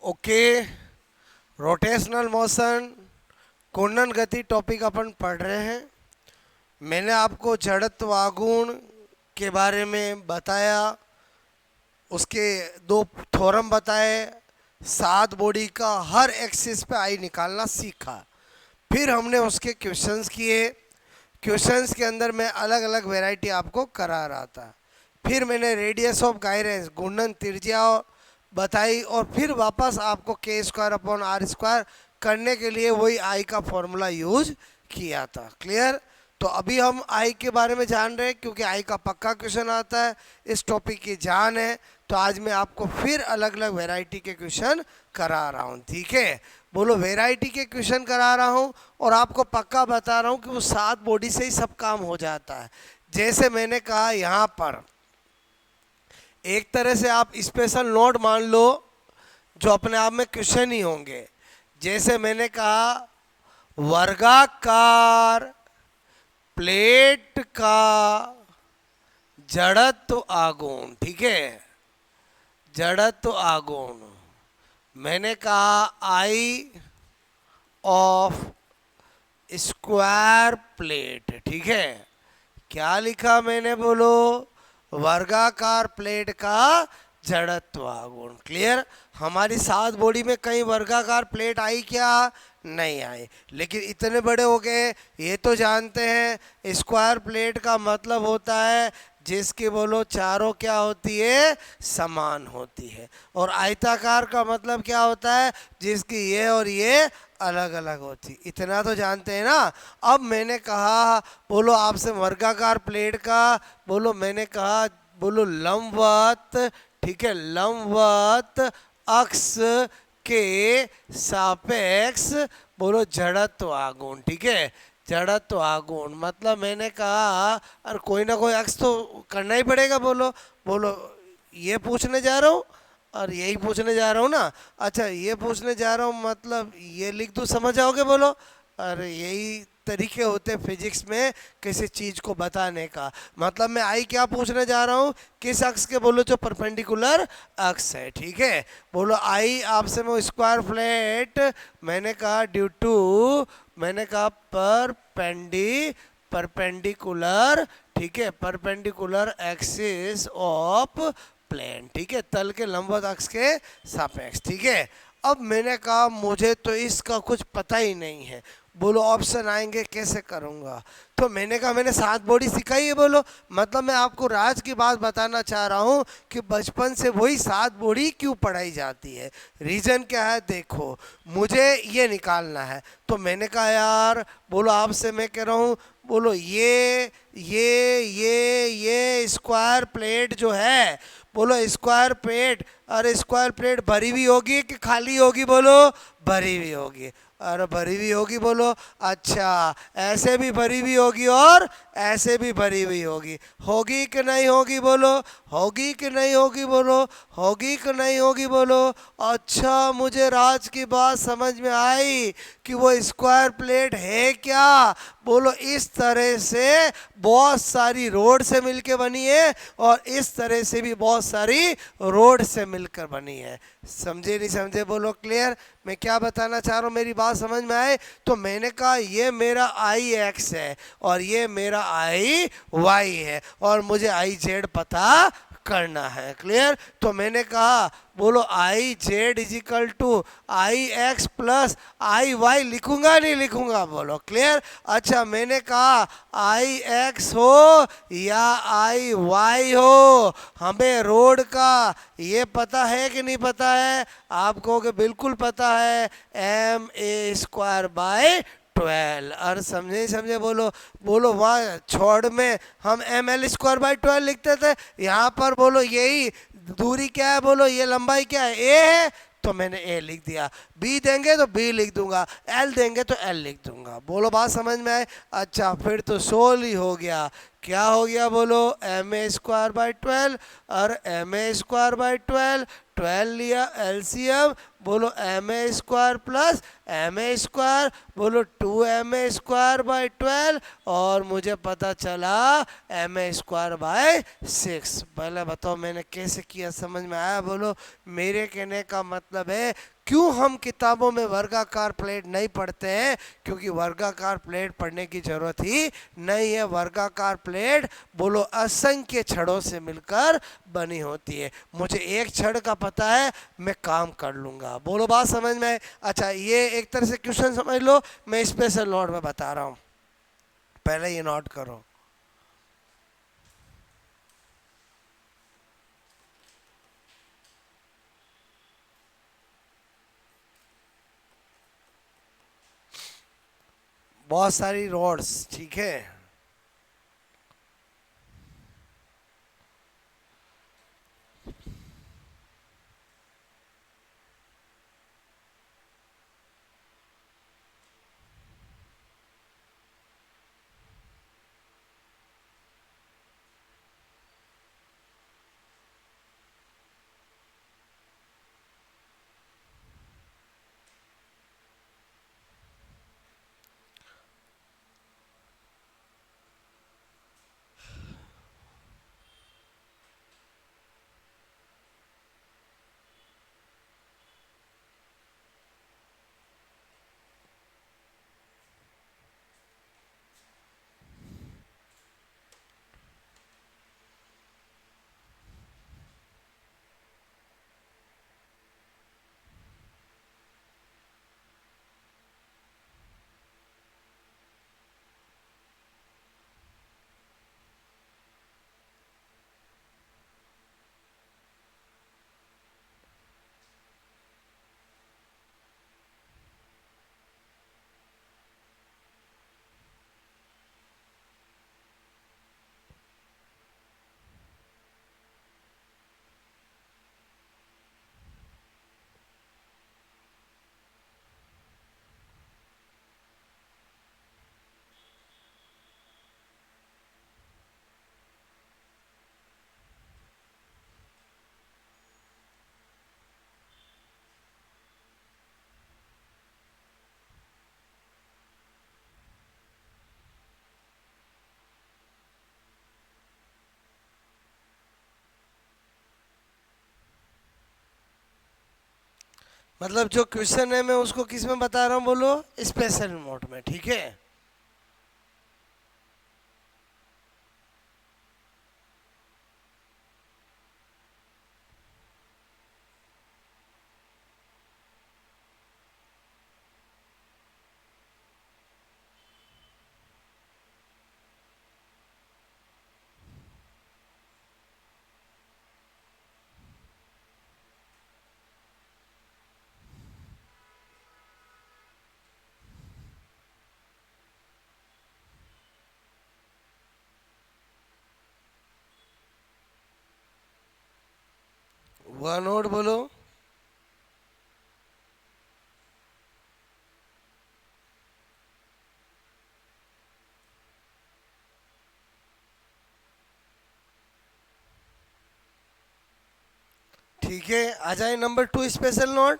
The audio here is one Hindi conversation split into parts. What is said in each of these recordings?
ओके, रोटेशनल मोशन, घूर्णन गति टॉपिक अपन पढ़ रहे हैं। मैंने आपको जड़त्व आघूर्ण के बारे में बताया, उसके दो थ्योरम बताए, सात बॉडी का हर एक्सिस पे आई निकालना सीखा। फिर हमने उसके क्वेश्चंस किए। क्वेश्चंस के अंदर मैं अलग अलग वैरायटी आपको करा रहा था। फिर मैंने रेडियस ऑफ गायरेंस घूर्णन त्रिज्या बताई, और फिर वापस आपको के स्क्वायर अपॉन आर स्क्वायर करने के लिए वही आई का फॉर्मूला यूज किया था। क्लियर? तो अभी हम आई के बारे में जान रहे हैं, क्योंकि आई का पक्का क्वेश्चन आता है, इस टॉपिक की जान है। तो आज मैं आपको फिर अलग अलग वैरायटी के क्वेश्चन करा रहा हूँ। ठीक है, बोलो, वैरायटी के क्वेश्चन करा रहा हूँ और आपको पक्का बता रहा हूँ कि वो सात बॉडी से ही सब काम हो जाता है। जैसे मैंने कहा, यहाँ पर एक तरह से आप स्पेशल नोट मान लो, जो अपने आप में क्वेश्चन ही होंगे। जैसे मैंने कहा, वर्गाकार प्लेट का जड़त्व आघूर्ण। ठीक है, जड़त्व आघूर्ण मैंने कहा आई ऑफ स्क्वायर प्लेट। ठीक है, क्या लिखा मैंने? बोलो, वर्गाकार प्लेट का जड़त्व आघूर्ण। क्लियर? हमारी सात बॉडी में कहीं वर्गाकार प्लेट आई क्या? नहीं आई। लेकिन इतने बड़े हो गए, ये तो जानते हैं स्क्वायर प्लेट का मतलब होता है जिसकी बोलो चारों क्या होती है? समान होती है। और आयताकार का मतलब क्या होता है? जिसकी ये और ये अलग अलग होती। इतना तो जानते हैं ना। अब मैंने कहा, बोलो आपसे वर्गाकार प्लेट का, बोलो मैंने कहा, बोलो लंबवत। ठीक है, लंबवत अक्ष के सापेक्ष बोलो जड़त्व आघूर्ण। ठीक है, जड़त्व आघूर्ण मतलब मैंने कहा, और कोई ना कोई अक्ष तो करना ही पड़ेगा। बोलो बोलो, ये पूछने जा रहा हूँ और यही पूछने जा रहा हूँ ना। अच्छा, ये पूछने जा रहा हूँ मतलब ये लिख दूँ, समझ आओगे? बोलो, अरे यही तरीके होते फिजिक्स में किसी चीज को बताने का। मतलब मैं आई क्या पूछने जा रहा हूँ? किस अक्ष के? बोलो, जो परपेंडिकुलर अक्ष है। ठीक है, बोलो आई आपसे मैं स्क्वायर प्लेट, मैंने कहा ड्यू टू, मैंने कहा परपेंडिकुलर। ठीक है, परपेंडिकुलर एक्सिस ऑफ प्लेन। ठीक है, तल के लंबवत अक्ष के सापेक्ष। ठीक है, अब मैंने कहा मुझे तो इसका कुछ पता ही नहीं है। बोलो, ऑप्शन आएंगे कैसे करूंगा? तो मैंने कहा मैंने सात बॉडी सिखाई है। बोलो, मतलब मैं आपको राज की बात बताना चाह रहा हूँ कि बचपन से वही सात बॉडी क्यों पढ़ाई जाती है। रीजन क्या है? देखो, मुझे ये निकालना है। तो मैंने कहा यार, बोलो आपसे मैं कह रहा हूँ, बोलो ये स्क्वायर प्लेट जो है, बोलो स्क्वायर प्लेट, अरे स्क्वायर प्लेट भरी हुई होगी कि खाली होगी? बोलो, भरी हुई होगी। अरे भरी हुई होगी। बोलो, अच्छा, ऐसे भी भरी हुई होगी और ऐसे भी भरी हुई होगी। होगी कि नहीं होगी? बोलो, होगी कि नहीं होगी? बोलो, होगी कि नहीं होगी? बोलो, अच्छा, मुझे राज की बात समझ में आई कि वो स्क्वायर प्लेट है क्या। बोलो, इस तरह से बहुत सारी रोड से मिलकर बनी है और इस तरह से भी बहुत सारी रोड से मिलकर बनी है। समझे नहीं समझे? बोलो, क्लियर? मैं क्या बताना चाह रहा हूँ, मेरी बात समझ में आए? तो मैंने कहा ये मेरा आई एक्स है और ये मेरा आई वाई है और मुझे आई जेड पता करना है। क्लियर? तो मैंने कहा, बोलो I Z is equal to I X plus I Y लिखूंगा नहीं लिखूंगा? बोलो, क्लियर? अच्छा, मैंने कहा आई एक्स हो या आई वाई हो, हमें रोड का ये पता है कि नहीं पता है? आप कहोगे बिल्कुल पता है, एम ए स्क्वायर बाय 12। और समझे समझे? बोलो बोलो, वहाँ छोड़ में हम एम एल स्क्वायर बाई 12 लिखते थे, यहाँ पर बोलो यही दूरी क्या है? बोलो, ये लंबाई क्या है? ए है, तो मैंने ए लिख दिया। बी देंगे तो बी लिख दूंगा, एल देंगे तो एल लिख दूंगा। बोलो, बात समझ में आए? अच्छा, फिर तो सोल ही हो गया क्या हो गया बोलो, एम ए स्क्वायर बाई 12, और एम ए स्क्वायर बाई 12, 12 लिया एलसीएम, बोलो M A square plus M A square, बोलो 2 ma² बाई 12, और मुझे पता चला एम ए स्क्वायर बाय 6। पहले बताओ मैंने कैसे किया, समझ में आया बोलो। मेरे कहने का मतलब है क्यों हम किताबों में वर्गाकार प्लेट नहीं पढ़ते हैं, क्योंकि वर्गाकार प्लेट पढ़ने की जरूरत ही नहीं है। वर्गाकार प्लेट बोलो असंख्य छड़ों से मिलकर बनी होती है। मुझे एक छड़ का पता है, मैं काम कर लूंगा। बोलो बात समझ में। अच्छा ये एक तरह से क्वेश्चन समझ लो, मैं स्पेशल नोट में बता रहा हूँ, पहले ये नोट करो। बहुत सारी रोड्स, ठीक है। मतलब जो क्वेश्चन है मैं उसको किस में बता रहा हूँ बोलो, स्पेशल मोड में, ठीक है। वन नोट बोलो। ठीक है, आ जाए नंबर 2 स्पेशल नोट।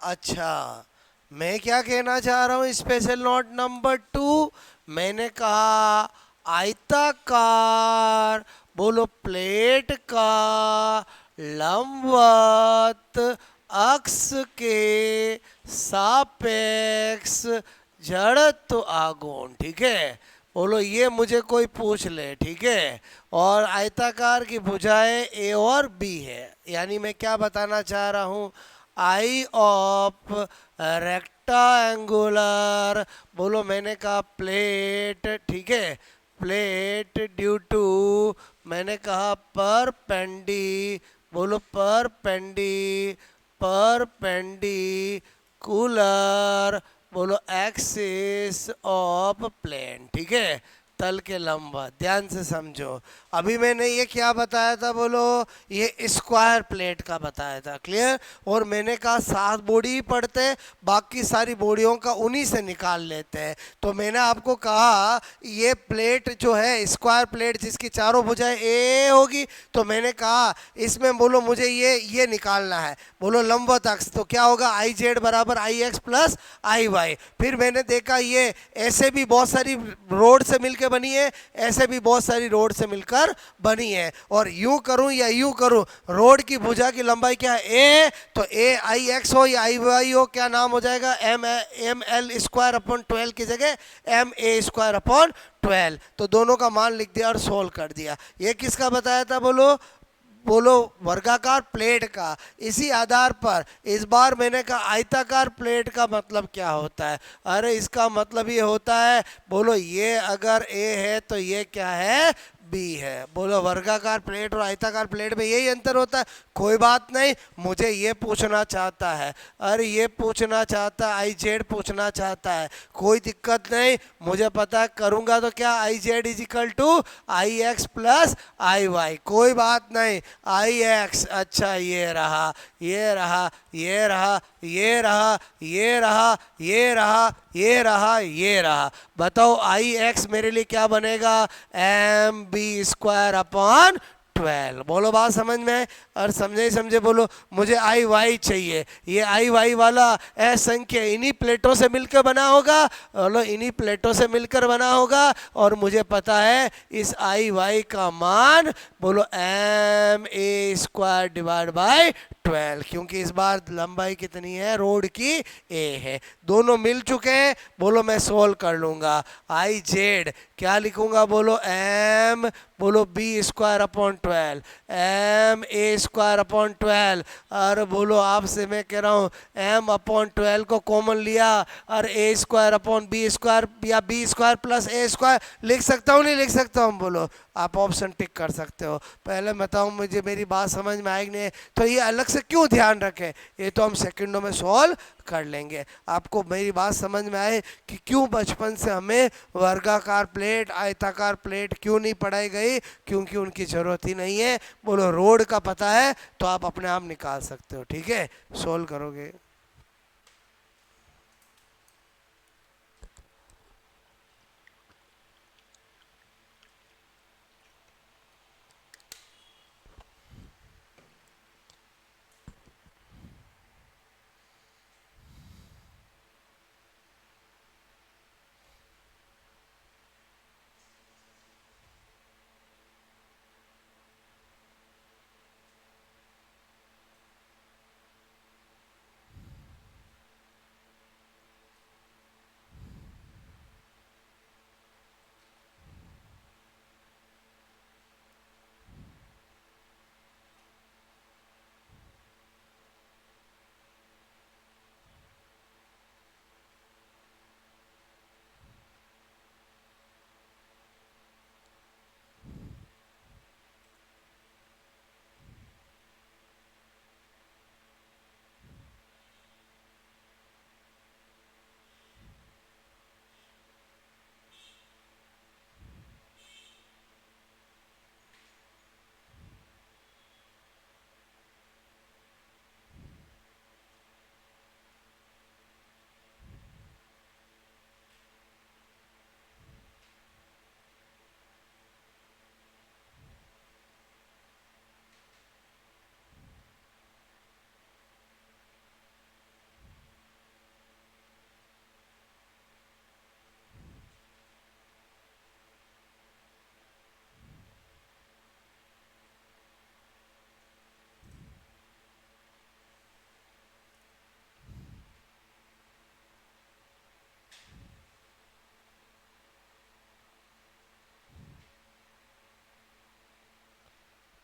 अच्छा मैं क्या कहना चाह रहा हूँ, स्पेशल नोट नंबर 2, मैंने कहा आयताकार बोलो प्लेट का लंबवत अक्ष के सापेक्ष जड़त्व आघूर्ण, ठीक है। बोलो ये मुझे कोई पूछ ले, ठीक है। और आयताकार की भुजाएं ए और बी है, यानी मैं क्या बताना चाह रहा हूँ, आई ऑफ रेक्टांगुलर बोलो मैंने कहा प्लेट, ठीक है। प्लेट ड्यू टू मैंने कहा बोलो परपेंडिकुलर बोलो एक्सिस ऑफ प्लेन, ठीक है। तल के लंबवत। ध्यान से समझो, अभी मैंने ये क्या बताया था बोलो, ये स्क्वायर प्लेट का बताया था, क्लियर। और मैंने कहा 7 बॉडी ही पढ़ते हैं, बाकी सारी बॉडियों का उन्हीं से निकाल लेते हैं। तो मैंने आपको कहा ये प्लेट जो है स्क्वायर प्लेट जिसकी चारों भुजाएं ए होगी, तो मैंने कहा इसमें बोलो मुझे ये निकालना है, बोलो लंबवत अक्ष, तो क्या होगा आई जेड बराबर आई एक्स प्लस आई वाई। फिर मैंने देखा ये ऐसे भी बहुत सारी रोड से मिलकर बनी है, ऐसे भी बहुत सारी रोड से मिलकर बनी है, और यूं करूं या यूं करूं, रोड की भुजा की लंबाई क्या है ए, तो ए आई एक्स हो या आई वाई हो, क्या नाम हो जाएगा एम एल स्क्वायर अपॉन 12 की जगह एम ए स्क्वायर अपॉन 12। तो दोनों का मान लिख दिया और सोल्व कर दिया। ये किसका बताया था बोलो, बोलो वर्गाकार प्लेट का। इसी आधार पर इस बार मैंने कहा आयताकार प्लेट का मतलब क्या होता है। अरे इसका मतलब ये होता है, बोलो ये अगर ए है तो ये क्या है बी है। बोलो वर्गाकार प्लेट और आयताकार प्लेट में यही अंतर होता है। कोई बात नहीं, मुझे ये पूछना चाहता है, अरे ये पूछना चाहता है, आई जेड पूछना चाहता है, कोई दिक्कत नहीं, मुझे पता है करूँगा तो क्या I Z is equal to I X plus I Y, कोई बात नहीं। आई एक्स, अच्छा ये रहा, ये रहा, ये रहा, ये रहा, ये रहा, ये रहा, ये रहा, ये रहा। बताओ आई एक्स मेरे लिए क्या बनेगा, एम बी स्क्वायर अपॉन 12। बोलो बात समझ में है, और समझे समझे बोलो। मुझे आई वाई चाहिए, ये आई वाई वाला असंख्य इन्हीं प्लेटों से मिलकर बना होगा, बोलो इन्हीं प्लेटों से मिलकर बना होगा, और मुझे पता है इस आई वाई का मान बोलो M A square divide by 12, क्योंकि इस बार लंबाई कितनी है रोड की ए है। दोनों मिल चुके हैं, बोलो मैं सोल्व कर लूँगा। आई जेड क्या लिखूंगा बोलो, एम बोलो B square upon 12 M A square upon 12, और बोलो आपसे मैं कह रहा हूँ एम अपॉन 12 को कॉमन लिया और ए स्क्वायर अपॉन बी स्क्वायर या बी स्क्वायर प्लस ए स्क्वायर लिख सकता हूँ नहीं लिख सकता हूँ, बोलो आप ऑप्शन टिक कर सकते हो। पहले बताओ मुझे मेरी बात समझ में आएगी नहीं, तो ये अलग से क्यों ध्यान रखें, ये तो हम सेकंडों में सॉल्व कर लेंगे। आपको मेरी बात समझ में आए कि क्यों बचपन से हमें वर्गाकार प्लेट आयताकार प्लेट क्यों नहीं पढ़ाई गई, क्योंकि उनकी ज़रूरत ही नहीं है। बोलो रोड का पता है तो आप अपने आप निकाल सकते हो, ठीक है, सोल्व करोगे।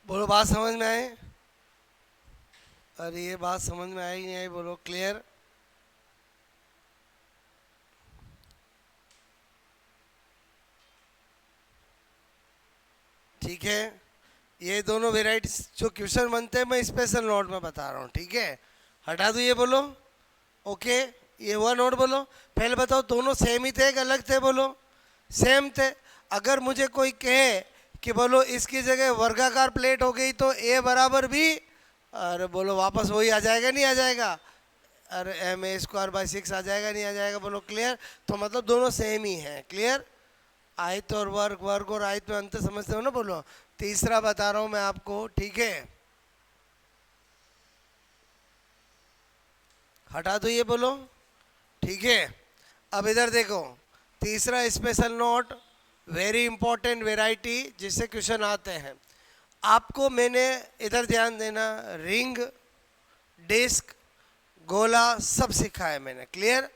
बोलो बात समझ में आए, अरे ये बात समझ में आई नहीं आई, बोलो क्लियर। ठीक है, ये दोनों वेराइटीज जो क्वेश्चन बनते हैं मैं स्पेशल नोट में बता रहा हूँ, ठीक है। हटा दो ये, बोलो ओके। ये हुआ नोट, बोलो पहले बताओ दोनों सेम ही थे कि अलग थे, बोलो सेम थे। अगर मुझे कोई कहे कि बोलो इसकी जगह वर्गाकार प्लेट हो गई तो ए बराबर भी, अरे बोलो वापस वही आ जाएगा नहीं आ जाएगा, अरे एम ए स्क्वायर बाई 6 आ जाएगा नहीं आ जाएगा, बोलो क्लियर। तो मतलब दोनों सेम ही हैं, क्लियर। आयत और वर्ग, वर्ग और आयत में अंतर समझते हो ना, बोलो। तीसरा बता रहा हूं मैं आपको, ठीक है, हटा दो ये, बोलो ठीक है। अब इधर देखो, तीसरा special note, very important variety जिससे क्वेश्चन आते हैं। आपको मैंने इधर ध्यान देना, रिंग, डिस्क, गोला सब सिखा है मैंने, क्लियर।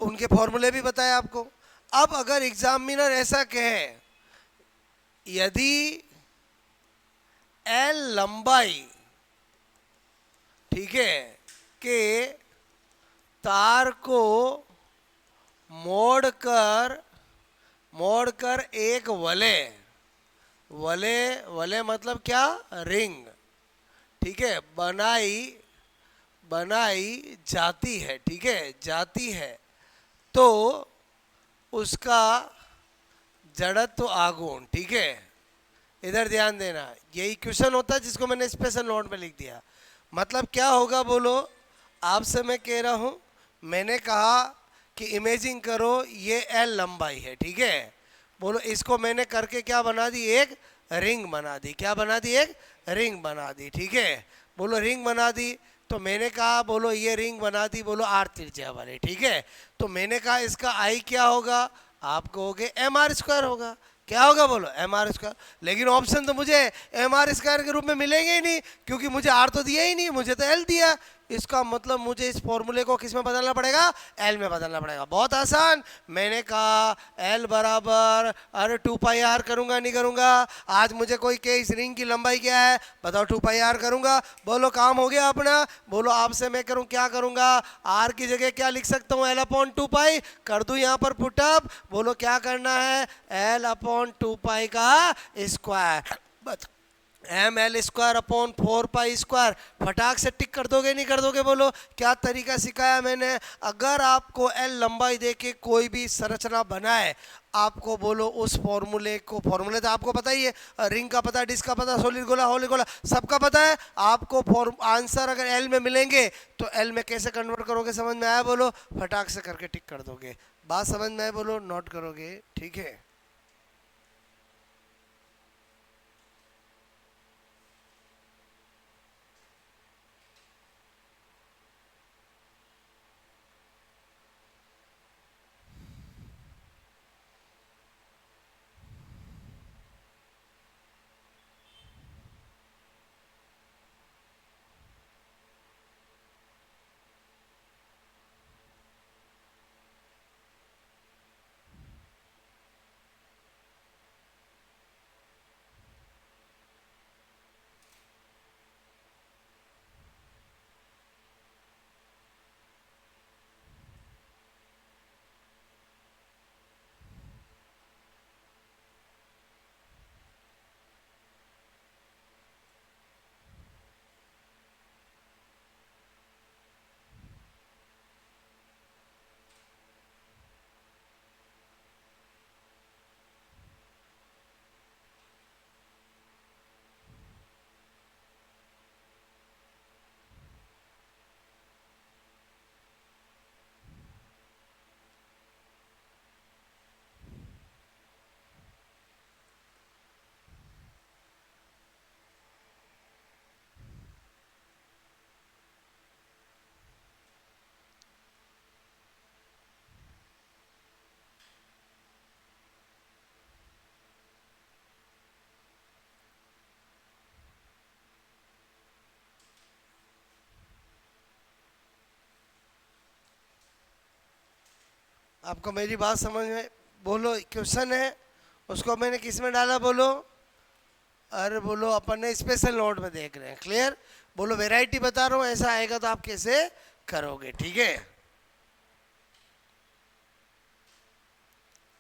उनके फॉर्मूले भी बताए आपको। अब अगर एग्जामिनर ऐसा कहे यदि एल लंबाई, ठीक है, के तार को मोड़कर एक वले, वले वले मतलब क्या, रिंग, ठीक है, बनाई जाती है, ठीक है, जाती है, तो उसका जड़त्व आघूर्ण, ठीक है। इधर ध्यान देना, यही क्वेश्चन होता है जिसको मैंने स्पेशल नोट में लिख दिया। मतलब क्या होगा बोलो, आपसे मैं कह रहा हूं, मैंने कहा कि इमेजिन करो ये एल लंबाई है, ठीक है, बोलो इसको मैंने करके क्या बना दी, एक रिंग बना दी, क्या बना दी, एक रिंग बना दी, ठीक है। बोलो रिंग बना दी, तो मैंने कहा बोलो ये रिंग बना दी, बोलो आर त्रिज्या वाले, ठीक है। तो मैंने कहा इसका आई क्या होगा, आप कहोगे एम आर स्क्वायर होगा, क्या होगा बोलो, एम आर स्क्वायर। लेकिन ऑप्शन तो मुझे एम आर स्क्वायर के रूप में मिलेंगे ही नहीं, क्योंकि मुझे आर तो दिया ही नहीं, मुझे तो एल दिया। इसका मतलब मुझे इस फॉर्मूले को किस में बदलना पड़ेगा, एल में बदलना पड़ेगा। बहुत आसान, मैंने कहा एल बराबर, अरे 2 पाई आर करूंगा नहीं करूंगा, आज मुझे कोई के इस रिंग की लंबाई क्या है बताओ, 2 पाई आर करूंगा, बोलो काम हो गया अपना। बोलो आपसे मैं करूं क्या करूंगा, आर की जगह क्या लिख सकता हूं, एल अपॉन 2 पाई कर दूं यहाँ पर पुटअप, बोलो क्या करना है, एल अपॉन 2 पाई का square, M L square upon 4 pi square, फटाक से टिक कर दोगे नहीं कर दोगे, बोलो क्या तरीका सिखाया मैंने। अगर आपको एल लंबाई दे के कोई भी संरचना बनाए, आपको बोलो उस फॉर्मूले को, फॉर्मूले तो आपको पता ही है, रिंग का पता है, डिस्क का पता है, सॉलिड गोला, होली गोला, सबका पता है आपको। आंसर अगर एल में मिलेंगे तो एल में कैसे कन्वर्ट करोगे, समझ में आया, बोलो फटाक से करके टिक कर दोगे। बात समझ में आए, बोलो नोट करोगे, ठीक है। आपको मेरी बात समझ में, बोलो क्वेश्चन है उसको मैंने किस में डाला, बोलो अरे बोलो अपन ने स्पेशल नोट में देख रहे हैं, क्लियर। बोलो वैरायटी बता रहा हूँ, ऐसा आएगा तो आप कैसे करोगे, ठीक है।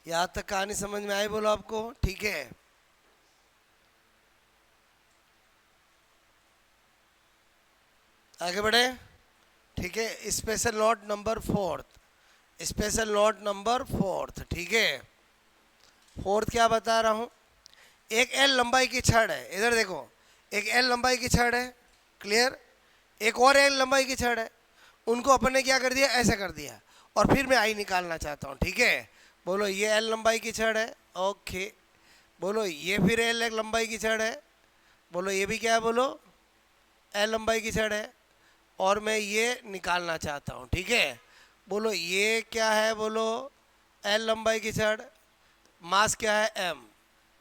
यहाँ तक कहानी समझ में आई, बोलो आपको, ठीक है। आगे बढ़े, ठीक है। Special note number 4, special note number 4, ठीक है। फोर्थ क्या बता रहा हूँ, एक एल लंबाई की छड़ है, इधर देखो, एक एल लंबाई की छड़ है, क्लियर, एक और एल लंबाई की छड़ है, उनको अपन ने क्या कर दिया, ऐसे कर दिया, और फिर मैं आई निकालना चाहता हूँ, ठीक है। बोलो ये एल लंबाई की छड़ है, ओके। बोलो ये फिर एल एक लंबाई की छड़ है, बोलो ये भी क्या है, बोलो एल लंबाई की छड़ है, और मैं ये निकालना चाहता हूँ, ठीक है। बोलो ये क्या है, बोलो एल लंबाई की छड़, मास क्या है एम,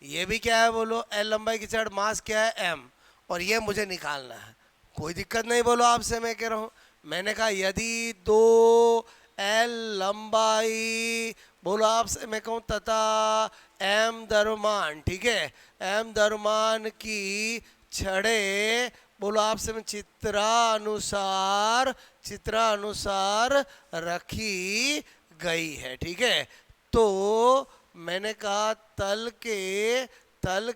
ये भी क्या है, बोलो एल लंबाई की छड़, मास क्या है एम, और ये मुझे निकालना है। कोई दिक्कत नहीं, बोलो आपसे मैं कह रहा हूँ, मैंने कहा यदि दो एल लंबाई, बोलो आपसे मैं कहूँ तथा एम द्रव्यमान, ठीक है, एम द्रव्यमान की छड़े, बोलो आपसे मैं चित्रानुसार रखी गई है, ठीक है। तो मैंने कहा तल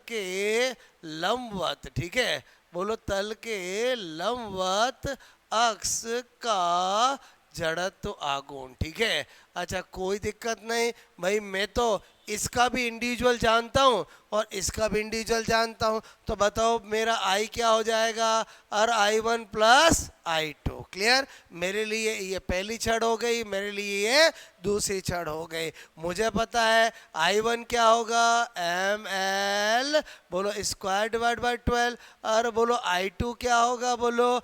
के लंबवत, ठीक है, बोलो तल के लंबवत अक्ष का जड़त्व आघूर्ण, ठीक है। अच्छा कोई दिक्कत नहीं भाई, मैं तो इसका भी इंडिविजुअल जानता हूँ और इसका भी इंडिविजुअल जानता हूँ, तो बताओ मेरा आई क्या हो जाएगा, और I1 प्लस I2, क्लियर। मेरे लिए ये पहली छड़ हो गई, मेरे लिए ये दूसरी छड़ हो गई। मुझे पता है I1 क्या होगा, ml, बोलो स्क्वायर डिवाइड बाय 12, और बोलो I2 क्या होगा, बोलो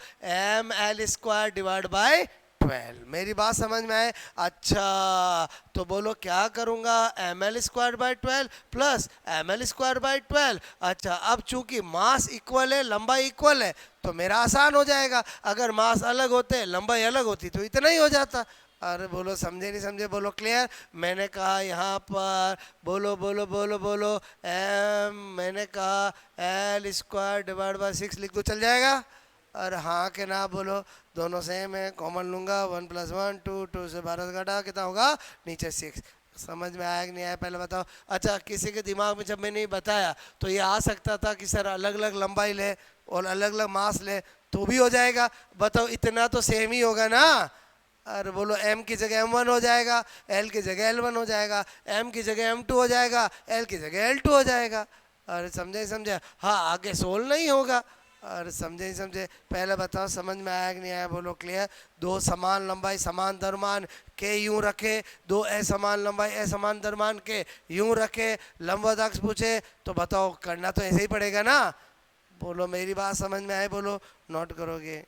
ml स्क्वायर डिवाइड बाय 12। मेरी बात समझ में आए, अच्छा तो बोलो क्या करूँगा, ml square by 12 plus ml square by 12। अच्छा अब चूंकि मास इक्वल है, लंबाई इक्वल है, तो मेरा आसान हो जाएगा, अगर मास अलग होते लंबाई अलग होती तो इतना ही हो जाता। अरे बोलो समझे नहीं समझे, बोलो क्लियर। मैंने कहा यहाँ पर, बोलो बोलो बोलो बोलो एम, मैंने कहा एल स्क्वायर डिवाइड बाय 6 लिख दो, चल जाएगा। और हाँ के ना बोलो, दोनों सेम है, कॉमन लूंगा, 1 + 1 2, 2 से 12 घटा कितना होगा, नीचे 6। समझ में आया कि नहीं आया पहले बताओ। अच्छा किसी के दिमाग में जब मैंने ये बताया तो ये आ सकता था कि सर अलग अलग लंबाई ले और अलग अलग मास ले तो भी हो जाएगा, बताओ इतना तो सेम ही होगा ना। अरे बोलो m की जगह m1 हो जाएगा, l की जगह l1 हो जाएगा, m की जगह m2 हो जाएगा, l की जगह l2 हो जाएगा। अरे समझे समझे, हाँ आगे सोल्व नहीं होगा। अरे समझे नहीं समझे, पहले बताओ समझ में आया कि नहीं आया, बोलो क्लियर। दो समान लंबाई समान द्रव्यमान के यूं रखे, दो असमान लंबाई असमान द्रव्यमान के यूं रखे, लंबवत अक्ष पूछे तो बताओ करना तो ऐसे ही पड़ेगा ना। बोलो मेरी बात समझ में आए, बोलो नोट करोगे।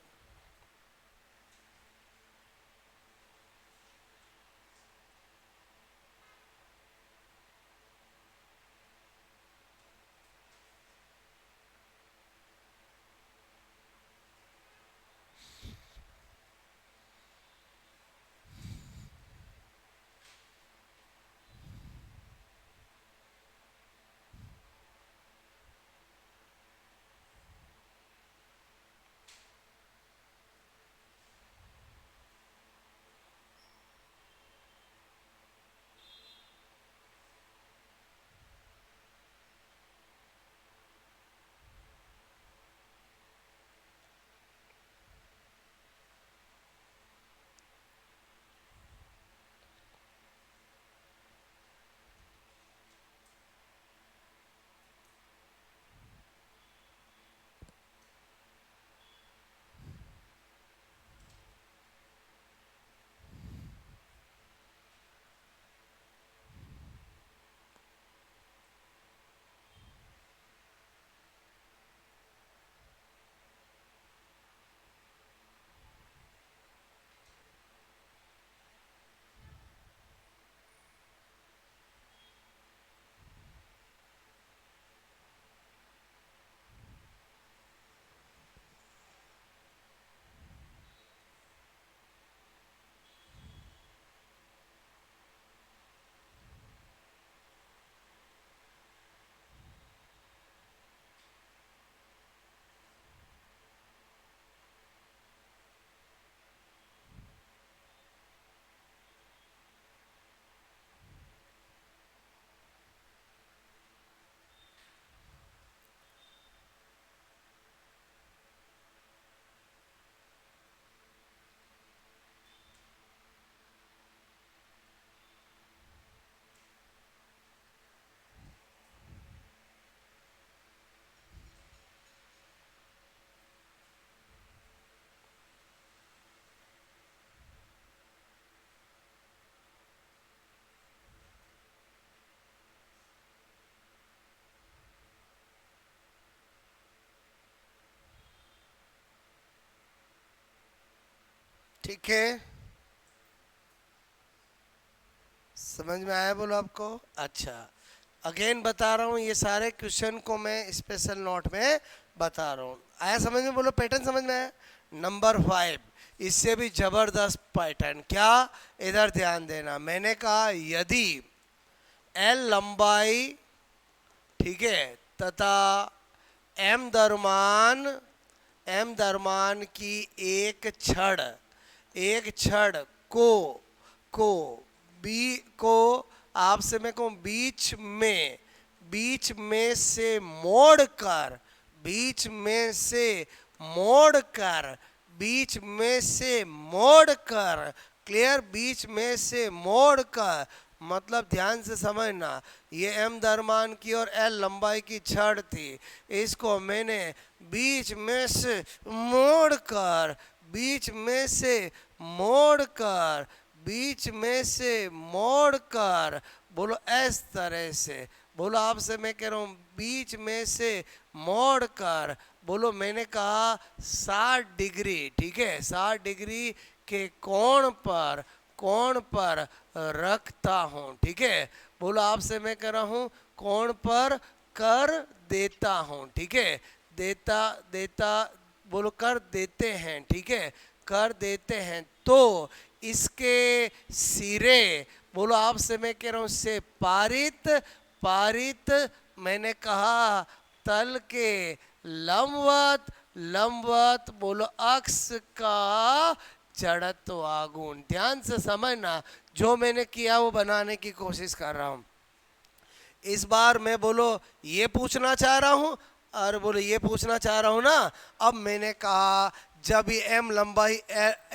ठीक है, समझ में आया बोलो आपको? अच्छा, अगेन बता रहा हूँ, ये सारे क्वेश्चन को मैं स्पेशल नोट में बता रहा हूँ। आया समझ में बोलो? पैटर्न समझ में आया? नंबर 5, इससे भी जबरदस्त पैटर्न। क्या? इधर ध्यान देना, मैंने कहा यदि एल लंबाई, ठीक है, तथा एम दरमान की एक छड़ को को आपसे मैं कहूँ बीच में से मोड़कर क्लियर, बीच में से मोड़कर, मतलब ध्यान से समझना, ये एम दरमान की और एल लंबाई की छड़ थी, इसको मैंने बीच में से मोड़कर बोलो इस तरह से, बोलो आपसे मैं कह रहा हूँ बीच में से मोड़कर, बोलो मैंने कहा 60 डिग्री, ठीक है, 60 डिग्री के कोण पर रखता हूँ, ठीक है। बोलो आपसे मैं कह रहा हूँ कोण पर कर देता हूँ, ठीक है, देता बोलो कर देते हैं, ठीक है, कर देते हैं, तो इसके सिरे, बोलो आपसे मैं कह रहा हूँ से पारित मैंने कहा तल के लंबवत बोलो अक्ष का जड़त्व आगुण। ध्यान से समझना, जो मैंने किया वो बनाने की कोशिश कर रहा हूँ। इस बार मैं बोलो ये पूछना चाह रहा हूँ, और बोलो ये पूछना चाह रहा हूँ ना। अब मैंने कहा जब ये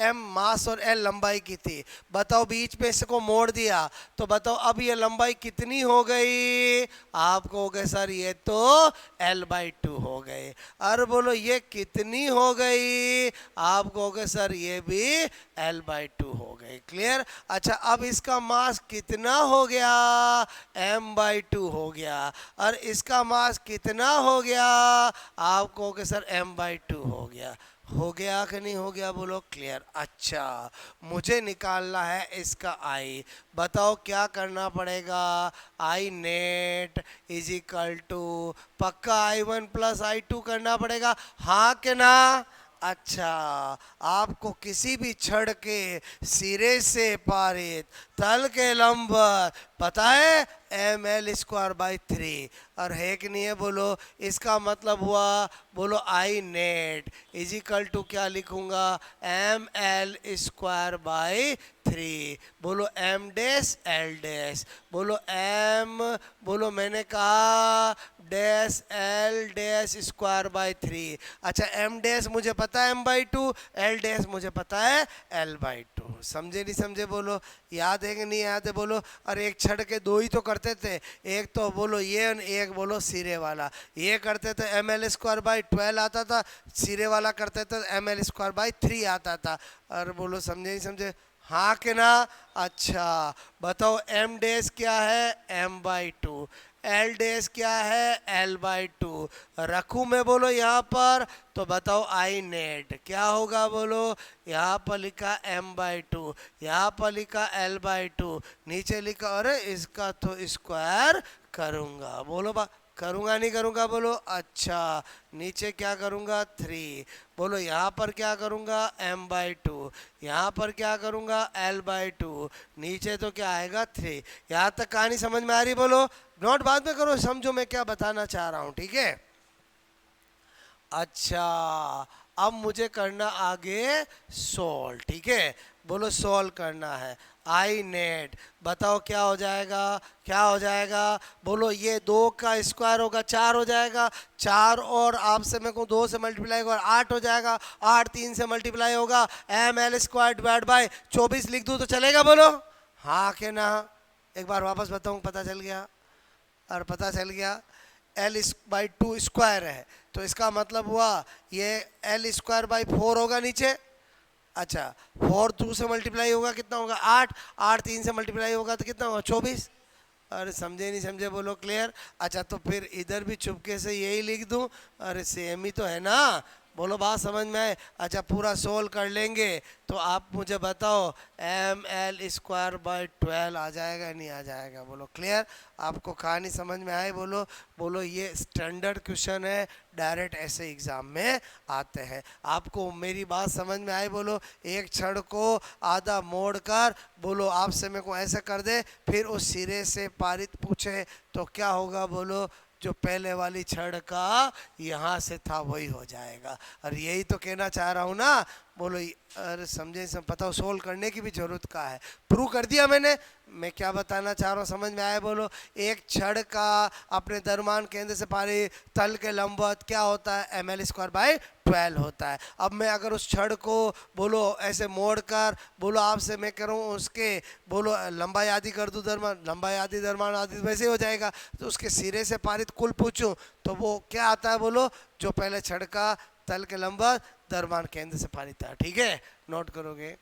एम मास और एल लंबाई की थी, बताओ बीच में इसको मोड़ दिया, तो बताओ अब ये लंबाई कितनी हो गई? आप कहोगे सर ये तो L/2 हो गए। और बोलो ये कितनी हो गई? आप कहोगे सर ये भी L/2 हो गई। क्लियर? अच्छा, अब इसका मास कितना हो गया? M/2 हो गया। और इसका मास कितना हो गया? आप कहोगे सर M/2 हो गया। हो गया कि नहीं हो गया? बोलो क्लियर। अच्छा, मुझे निकालना है इसका आई। बताओ क्या करना पड़ेगा? आई नेट इज इक्वल टू, पक्का I1 प्लस I2 करना पड़ेगा, हाँ कि ना? अच्छा, आपको किसी भी छड़ के सिरे से पारित तल के लंबवत पता है ml²/3, और है कि नहीं है? बोलो इसका मतलब हुआ, बोलो आई नेट इज इक्वल टू क्या लिखूंगा? ml²/3, बोलो m डैश l डैश, बोलो m, बोलो मैंने कहा डैश l डैश (²/3). अच्छा, m डैश मुझे पता है m/2, l डैश मुझे पता है l/2। समझे नहीं समझे? बोलो याद है कि नहीं याद है? बोलो। और एक छड़ के दो ही तो करते थे, एक तो बोलो ये, एक बोलो सिरे वाला। ये करते थे ml²/12 आता था, सिरे वाला करते थे ml²/3 आता था। और बोलो समझे नहीं समझे? हाँ कि ना? अच्छा, बताओ m डैश क्या है? m/2। एल डैश क्या है? L/2। रखूँ मैं बोलो यहाँ पर, तो बताओ आई नेट क्या होगा? बोलो यहाँ पर लिखा m/2, यहाँ पर लिखा L/2, नीचे लिखा, अरे इसका तो स्क्वायर करूँगा। बोलो करूँगा नहीं करूँगा? बोलो अच्छा, नीचे क्या करूँगा? 3। बोलो यहाँ पर क्या करूँगा? m/2, यहाँ पर क्या करूँगा? L/2, नीचे तो क्या आएगा? 3। यहाँ तक कहानी समझ में आ रही? बोलो नोट बाद में करो, समझो मैं क्या बताना चाह रहा हूँ, ठीक है? अच्छा, अब मुझे करना आगे सोल्व, ठीक है? बोलो सोल्व करना है। आई नेट बताओ क्या हो जाएगा? क्या हो जाएगा? बोलो ये 2 का स्क्वायर होगा 4 हो जाएगा, 4 और आपसे मैं कहूँ 2 से मल्टीप्लाई होगा 8 हो जाएगा, 8 3 से मल्टीप्लाई होगा ml²/24 लिख दूँ तो चलेगा? बोलो हाँ के ना? एक बार वापस बताऊँ, पता चल गया? और पता चल गया L/2 स्क्वायर है, तो इसका मतलब हुआ ये L²/4 होगा नीचे। अच्छा, 4 2 से मल्टीप्लाई होगा कितना होगा? 8, 8 3 से मल्टीप्लाई होगा तो कितना होगा? 24। अरे समझे नहीं समझे? बोलो क्लियर। अच्छा, तो फिर इधर भी चुपके से यही लिख दूं? अरे सेम ही तो है ना? बोलो बात समझ में आए? अच्छा पूरा सोल्व कर लेंगे तो आप मुझे बताओ एम एल स्क्वायर बाई 12 आ जाएगा नहीं आ जाएगा? बोलो क्लियर? आपको कहानी समझ में आए? बोलो बोलो ये स्टैंडर्ड क्वेश्चन है, डायरेक्ट ऐसे एग्जाम में आते हैं। आपको मेरी बात समझ में आए? बोलो एक छड़ को आधा मोड़ कर बोलो आपसे मेरे को ऐसे कर दे, फिर उस सिरे से पारित पूछे तो क्या होगा? बोलो जो पहले वाली छड़ का यहाँ से था वही हो जाएगा। और यही तो कहना चाह रहा हूँ ना। बोलो अरे समझे? सब पता हो सोल्व करने की भी जरूरत का है। प्रूव कर दिया मैंने। मैं क्या बताना चाह रहा हूँ समझ में आया? बोलो एक छड़ का अपने दरमान केंद्र से पारी तल के लंबवत क्या होता है? एम एल स्क्वायर बाई 12 होता है। अब मैं अगर उस छड़ को बोलो ऐसे मोड़ कर बोलो आपसे मैं कह रहा हूँ उसके बोलो लंबाई आदि कर दूँ, दरमान लंबाई आदि दरमान आदि वैसे ही हो जाएगा। तो उसके सिरे से पारित कुल पूछूं तो वो क्या आता है? बोलो जो पहले छड़ का तल के लंबवत दरमान केंद्र से पारित था। ठीक है, नोट करोगे?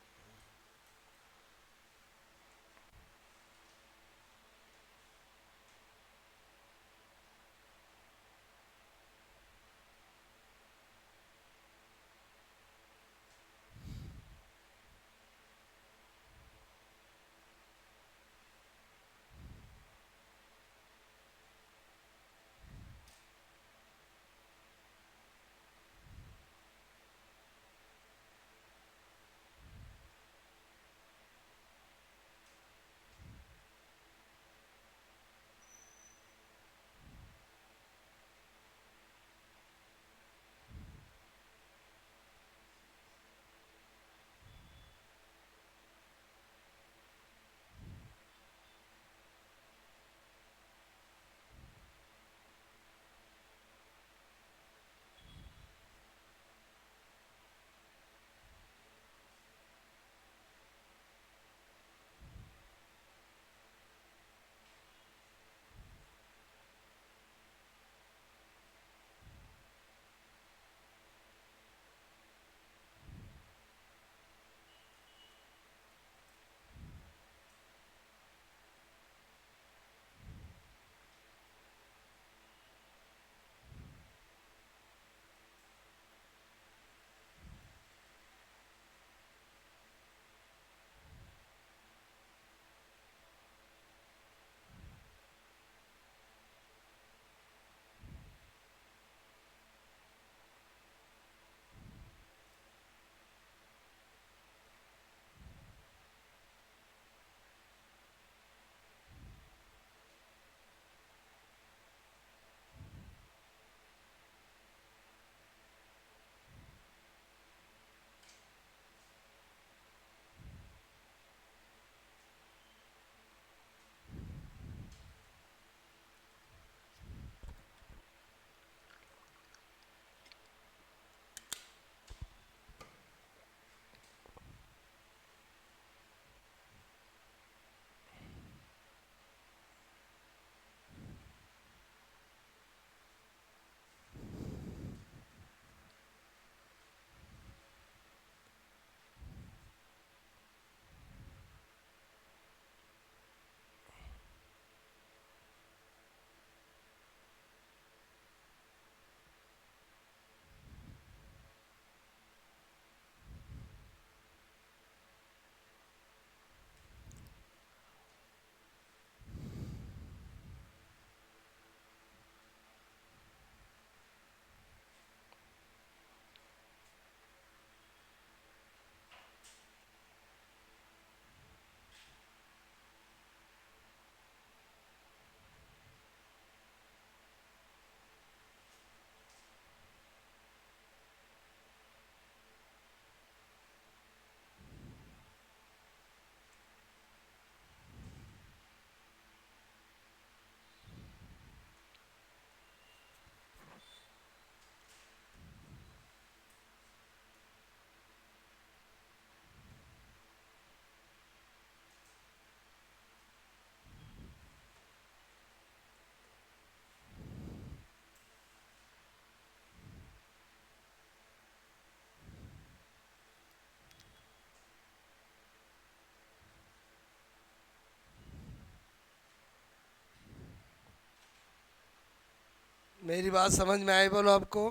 मेरी बात समझ में आई? बोलो आपको?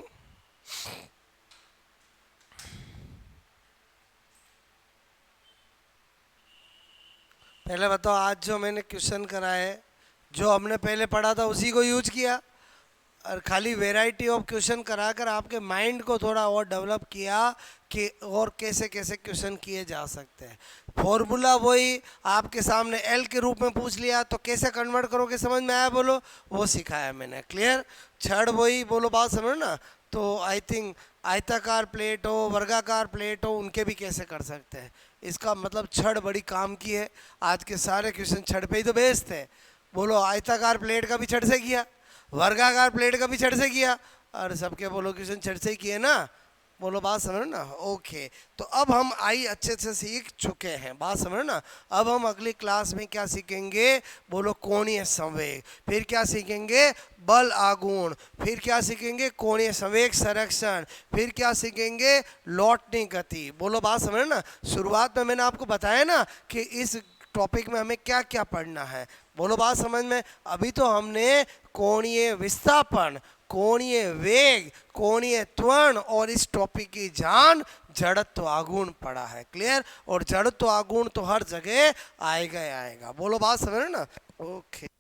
पहले बताओ, आज जो मैंने क्वेश्चन कराए, जो हमने पहले पढ़ा था उसी को यूज किया, और खाली वैरायटी ऑफ क्वेश्चन कराकर आपके माइंड को थोड़ा और डेवलप किया कि और कैसे कैसे क्वेश्चन किए जा सकते हैं। फॉर्मूला वही आपके सामने एल के रूप में पूछ लिया तो कैसे कन्वर्ट करोगे, समझ में आया बोलो, वो सिखाया मैंने। क्लियर? छड़ वही बोलो, बात समझो ना। तो आई थिंक आयताकार प्लेट हो, वर्गाकार प्लेट हो, उनके भी कैसे कर सकते हैं। इसका मतलब छड़ बड़ी काम की है। आज के सारे क्वेश्चन छड़ पे ही तो बेस्ड है। बोलो, आयताकार प्लेट का भी छड़ से किया, वर्गाकार प्लेट का भी छड़ से किया, और सबके बोलो क्वेश्चन छड़ से ही किए ना। बोलो, बात समझो ना। ओके, तो अब हम आई अच्छे से सीख चुके हैं, बात समझो ना। अब हम अगली क्लास में क्या सीखेंगे, बोलो कोणीय संवेग, फिर क्या सीखेंगे, बल आघूर्ण, फिर क्या सीखेंगे, कोणीय संवेग संरक्षण, फिर क्या सीखेंगे, लौटने गति। बोलो, बात समझो ना। शुरुआत में मैंने आपको बताया ना कि इस टॉपिक में हमें क्या क्या पढ़ना है। बोलो, बात समझ में। अभी तो हमने कोणीय विस्थापन, कोणीय वेग, कोणीय त्वरण और इस टॉपिक की जान जड़त्व आघूर्ण पढ़ा है। क्लियर? और जड़त्व आघूर्ण तो हर जगह आएगा ही आएगा। बोलो, बात समझ रहे ना। ओके।